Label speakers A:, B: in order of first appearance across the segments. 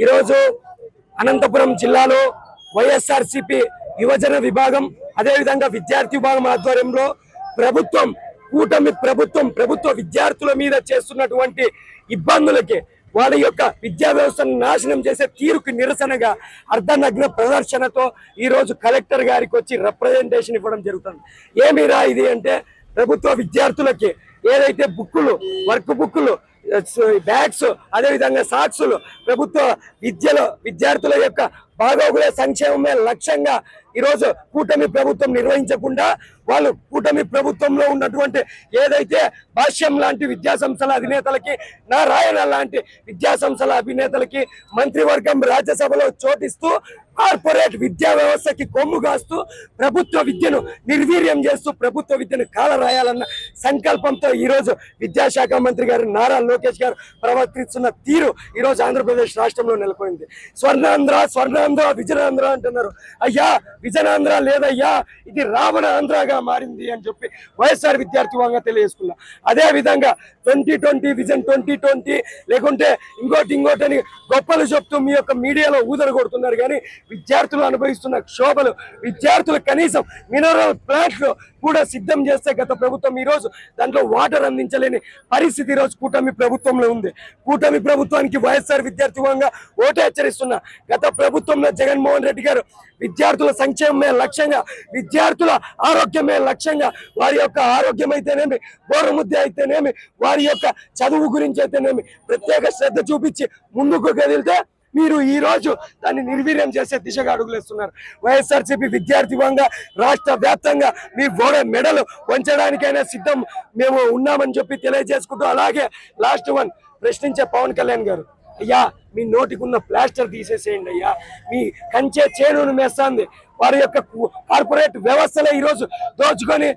A: ఈరోజు అనంతపురం జిల్లాలో వైఎస్ఆర్సీపీ యువజన విభాగం అదే విధంగా విద్యార్థి విభాగం ఆధ్వర్యంలో కూటమి ప్రభుత్వ విద్యార్థుల మీద చేస్తున్నటువంటి ఇబ్బందులకి వాళ్ళ యొక్క విద్యా వ్యవస్థను నాశనం చేసే తీరుకు నిరసనగా అర్ధనగ్న ప్రదర్శనతో ఈ రోజు కలెక్టర్ గారికి వచ్చి రిప్రజెంటేషన్ ఇవ్వడం జరుగుతుంది. ఏమిరా ఇది అంటే ప్రభుత్వ విద్యార్థులకి ఏదైతే బుక్కులు వర్క్ బుక్కులు బ్యాగ్స్ అదే విధంగా సాక్సులు ప్రభుత్వ విద్యలో విద్యార్థుల యొక్క బాగోగుల సంక్షేమమే లక్ష్యంగా ఈరోజు కూటమి ప్రభుత్వం నిర్వహించకుండా వాళ్ళు కూటమి ప్రభుత్వంలో ఉన్నటువంటి ఏదైతే భాష్యం లాంటి విద్యా సంస్థల అధినేతలకి నారాయణ లాంటి విద్యా సంస్థల అధినేతలకి మంత్రివర్గం రాజ్యసభలో చోటిస్తూ కార్పొరేట్ విద్యా వ్యవస్థకి కొమ్ము కాస్తూ ప్రభుత్వ విద్యను నిర్వీర్యం చేస్తూ ప్రభుత్వ విద్యను కాలరాయాలన్న సంకల్పంతో ఈరోజు విద్యాశాఖ మంత్రి గారు నారా లోకేష్ గారు ప్రవర్తిస్తున్న తీరు ఈరోజు ఆంధ్రప్రదేశ్ రాష్ట్రంలో నెలకొంది. స్వర్ణాంధ్ర విజయానంధ్ర అంటున్నారు. అయ్యా విజయానంధ్ర లేదయ్యా, ఇది రావణ ఆంధ్రగా మారింది అని చెప్పి వైఎస్ఆర్ విద్యార్థి విభాగంగా తెలియజేసుకున్నా. అదే విధంగా 2020 విజన్ 2020 లేకుంటే ఇంకోటి అని గొప్పలు చెప్తూ మీ యొక్క మీడియాలో ఊదర కొడుతున్నారు. కానీ విద్యార్థులు అనుభవిస్తున్న క్షోభలు, విద్యార్థులు కనీసం మినరల్ ప్లాంట్లు కూడా సిద్ధం చేస్తే గత ప్రభుత్వం ఈరోజు దాంట్లో వాటర్ అందించలేని పరిస్థితి ఈరోజు కూటమి ప్రభుత్వంలో ఉంది. కూటమి ప్రభుత్వానికి వైఎస్ఆర్ విద్యార్థి విభాగంగా ఓటు హెచ్చరిస్తున్నా. గత ప్రభుత్వంలో జగన్మోహన్ రెడ్డి గారు విద్యార్థుల సంక్షేమమే లక్ష్యంగా, విద్యార్థుల ఆరోగ్యమే లక్ష్యంగా, వారి యొక్క ఆరోగ్యం అయితేనేమి, గోరుముద్ద అయితేనేమి, వారి యొక్క చదువు గురించి అయితేనేమి ప్రత్యేక శ్రద్ధ చూపించి ముందుకు కదిలితే మీరు ఈ రోజు దాన్ని నిర్వీర్యం చేసే దిశగా అడుగులేస్తున్నారు. వైఎస్ఆర్సీపీ విద్యార్థి విభాగంగా రాష్ట్ర వ్యాప్తంగా మీ మెడలు వంచడానికైనా సిద్ధం మేము ఉన్నామని చెప్పి తెలియజేసుకుంటూ, అలాగే లాస్ట్ వన్ ప్రశ్నించే పవన్ కళ్యాణ్ గారు, అయ్యా మీ నోటికి ఉన్న ప్లాస్టర్ తీసేసేయండి అయ్యా, మీ కంచే చేనును మేస్తుంది. వారి యొక్క కార్పొరేట్ వ్యవస్థలో ఈరోజు దోచుకొని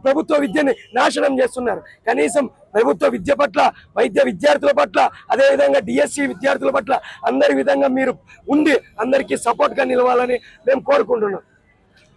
A: ప్రభుత్వ విద్యని నాశనం చేస్తున్నారు. కనీసం ప్రభుత్వ విద్య పట్ల, వైద్య విద్యార్థుల పట్ల, అదేవిధంగా డిఎస్సి విద్యార్థుల పట్ల అందరి విధంగా మీరు ఉండి అందరికీ సపోర్ట్గా నిలవాలని మేము కోరుకుంటున్నాం.